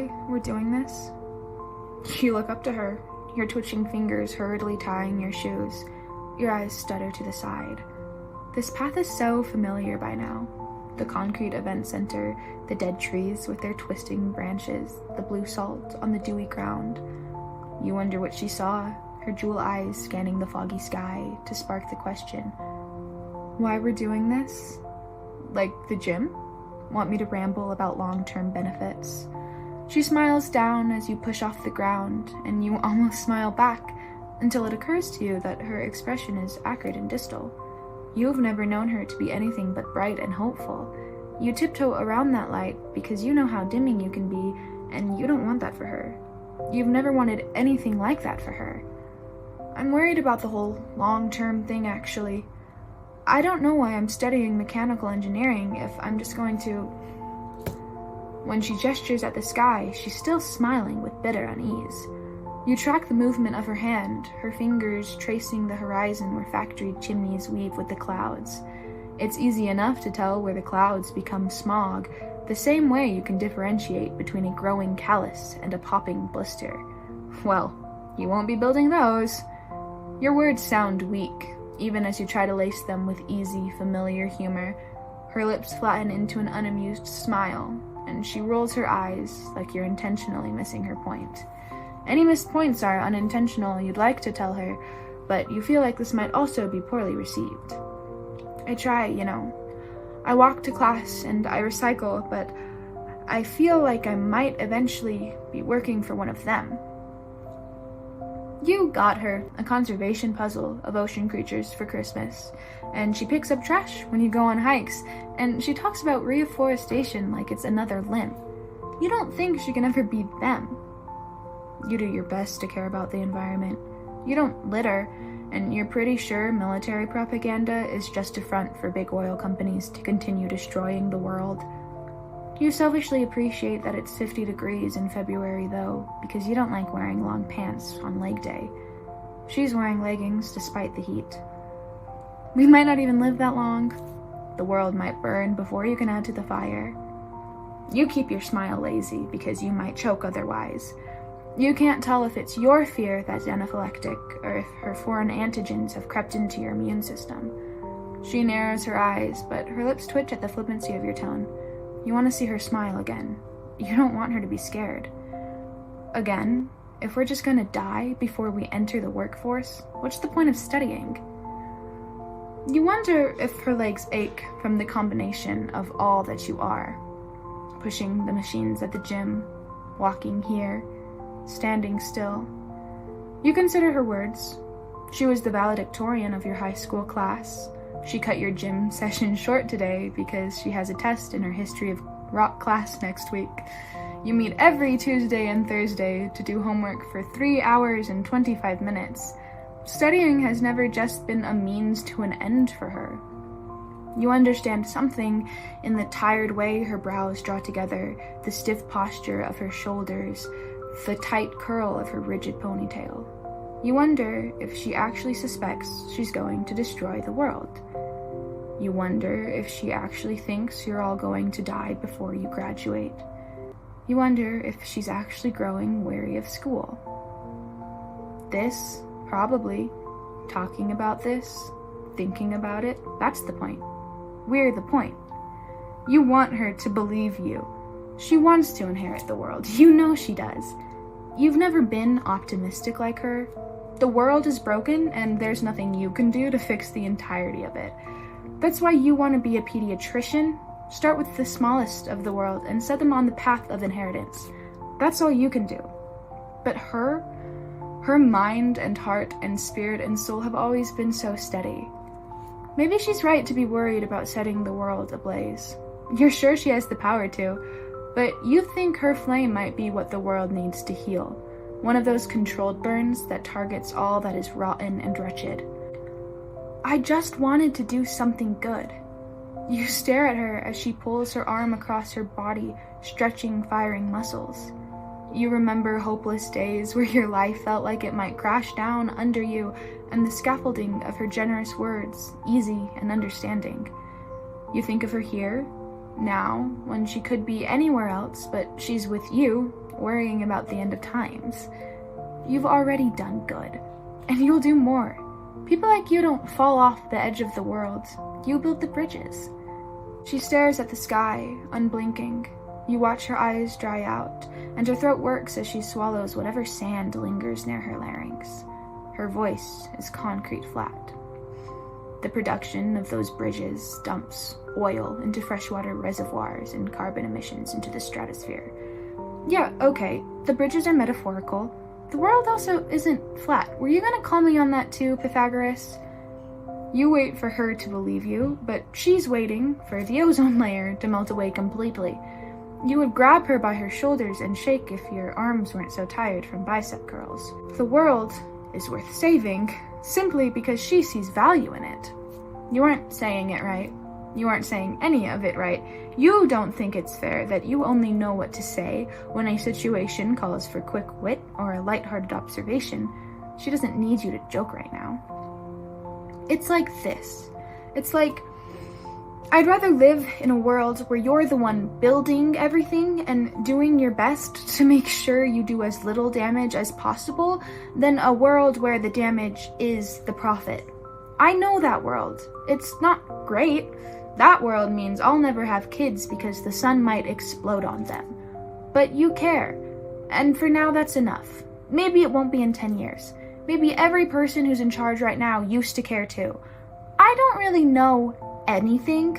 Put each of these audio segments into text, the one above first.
why we're doing this? You look up to her, your twitching fingers hurriedly tying your shoes. Your eyes stutter to the side. This path is so familiar by now. The concrete event center, the dead trees with their twisting branches, the blue salt on the dewy ground. You wonder what she saw, her jewel eyes scanning the foggy sky to spark the question. Why we're doing this? Like the gym? Want me to ramble about long-term benefits? She smiles down as you push off the ground, and you almost smile back until it occurs to you that her expression is acrid and distal. You've never known her to be anything but bright and hopeful. You tiptoe around that light because you know how dimming you can be, and you don't want that for her. You've never wanted anything like that for her. I'm worried about the whole long-term thing, actually. I don't know why I'm studying mechanical engineering if I'm just going to... When she gestures at the sky, she's still smiling with bitter unease. You track the movement of her hand, her fingers tracing the horizon where factory chimneys weave with the clouds. It's easy enough to tell where the clouds become smog, the same way you can differentiate between a growing callus and a popping blister. Well, you won't be building those. Your words sound weak, even as you try to lace them with easy, familiar humor. Her lips flatten into an unamused smile, and she rolls her eyes like you're intentionally missing her point. Any missed points are unintentional, you'd like to tell her, but you feel like this might also be poorly received. I try, I walk to class and I recycle, but I feel like I might eventually be working for one of them. You got her a conservation puzzle of ocean creatures for Christmas, and she picks up trash when you go on hikes, and she talks about reforestation like it's another limb. You don't think she can ever be them. You do your best to care about the environment. You don't litter, and you're pretty sure military propaganda is just a front for big oil companies to continue destroying the world. You selfishly appreciate that it's 50 degrees in February, though, because you don't like wearing long pants on leg day. She's wearing leggings despite the heat. We might not even live that long. The world might burn before you can add to the fire. You keep your smile lazy because you might choke otherwise. You can't tell if it's your fear that's anaphylactic or if her foreign antigens have crept into your immune system. She narrows her eyes, but her lips twitch at the flippancy of your tone. You want to see her smile again. You don't want her to be scared. Again, if we're just gonna die before we enter the workforce, what's the point of studying? You wonder if her legs ache from the combination of all that you are. Pushing the machines at the gym, walking here, standing still. You consider her words. She was the valedictorian of your high school class. She cut your gym session short today because she has a test in her history of rock class next week. You meet every Tuesday and Thursday to do homework for 3 hours and 25 minutes. Studying has never just been a means to an end for her. You understand something in the tired way her brows draw together, the stiff posture of her shoulders, the tight curl of her rigid ponytail. You wonder if she actually suspects she's going to destroy the world. You wonder if she actually thinks you're all going to die before you graduate. You wonder if she's actually growing weary of school. This, probably, talking about this, thinking about it, that's the point. We're the point. You want her to believe you. She wants to inherit the world. You know she does. You've never been optimistic like her. The world is broken, and there's nothing you can do to fix the entirety of it. That's why you want to be a pediatrician. Start with the smallest of the world and set them on the path of inheritance. That's all you can do. But her mind and heart and spirit and soul have always been so steady. Maybe she's right to be worried about setting the world ablaze. You're sure she has the power to, but you think her flame might be what the world needs to heal. One of those controlled burns that targets all that is rotten and wretched. I just wanted to do something good. You stare at her as she pulls her arm across her body, stretching, firing muscles. You remember hopeless days where your life felt like it might crash down under you, and the scaffolding of her generous words, easy and understanding. You think of her here, now, when she could be anywhere else, but she's with you, worrying about the end of times. You've already done good, and you'll do more. People like you don't fall off the edge of the world. You build the bridges. She stares at the sky, unblinking. You watch her eyes dry out, and her throat works as she swallows whatever sand lingers near her larynx. Her voice is concrete flat. The production of those bridges dumps oil into freshwater reservoirs and carbon emissions into the stratosphere. Yeah, okay, the bridges are metaphorical. The world also isn't flat. Were you gonna call me on that too, Pythagoras? You wait for her to believe you, but she's waiting for the ozone layer to melt away completely. You would grab her by her shoulders and shake if your arms weren't so tired from bicep curls. The world is worth saving simply because she sees value in it. You aren't saying it right. You aren't saying any of it right. You don't think it's fair that you only know what to say when a situation calls for quick wit or a lighthearted observation. She doesn't need you to joke right now. It's like this. It's like, I'd rather live in a world where you're the one building everything and doing your best to make sure you do as little damage as possible than a world where the damage is the profit. I know that world. It's not great. That world means I'll never have kids because the sun might explode on them. But you care. And for now, that's enough. Maybe it won't be in 10 years. Maybe every person who's in charge right now used to care too. I don't really know anything.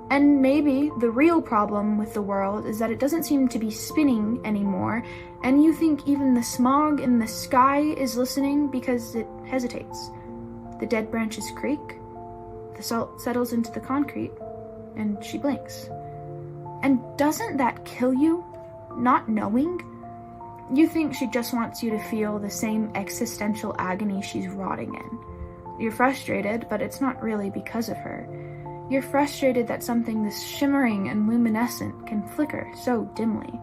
And maybe the real problem with the world is that it doesn't seem to be spinning anymore, and you think even the smog in the sky is listening because it hesitates. The dead branches creak, the salt settles into the concrete, and she blinks. And doesn't that kill you? Not knowing? You think she just wants you to feel the same existential agony she's rotting in. You're frustrated, but it's not really because of her. You're frustrated that something this shimmering and luminescent can flicker so dimly.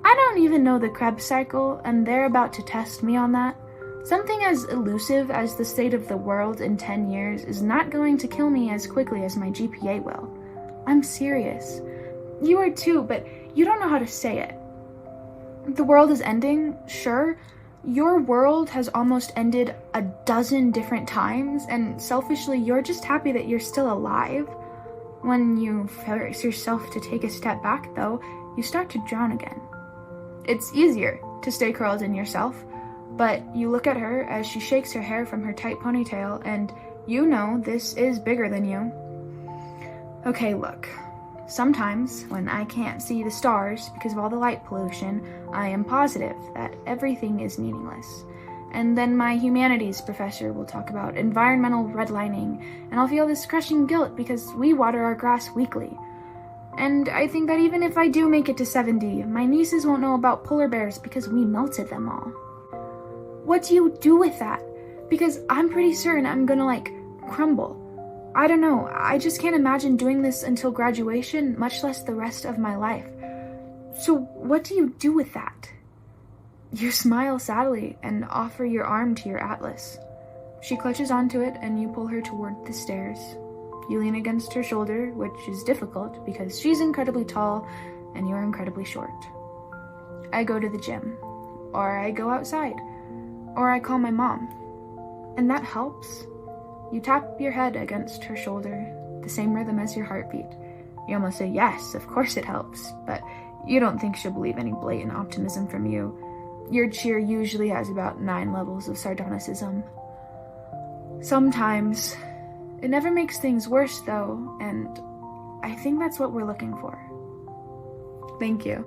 I don't even know the Krebs cycle, and they're about to test me on that. Something as elusive as the state of the world in 10 years is not going to kill me as quickly as my GPA will. I'm serious. You are too, but you don't know how to say it. The world is ending, sure. Your world has almost ended a dozen different times, and selfishly, you're just happy that you're still alive. When you force yourself to take a step back, though, you start to drown again. It's easier to stay curled in yourself, but you look at her as she shakes her hair from her tight ponytail, and you know this is bigger than you. Okay, look. Sometimes, when I can't see the stars because of all the light pollution, I am positive that everything is meaningless. And then my humanities professor will talk about environmental redlining, and I'll feel this crushing guilt because we water our grass weekly. And I think that even if I do make it to 70, my nieces won't know about polar bears because we melted them all. What do you do with that? Because I'm pretty certain I'm gonna, crumble. I don't know, I just can't imagine doing this until graduation, much less the rest of my life. So what do you do with that? You smile sadly and offer your arm to your atlas. She clutches onto it and you pull her toward the stairs. You lean against her shoulder, which is difficult because she's incredibly tall and you're incredibly short. I go to the gym, or I go outside, or I call my mom. And that helps. You tap your head against her shoulder, the same rhythm as your heartbeat. You almost say, yes, of course it helps, but you don't think she'll believe any blatant optimism from you. Your cheer usually has about 9 levels of sardonicism. Sometimes. It never makes things worse, though, and I think that's what we're looking for. Thank you.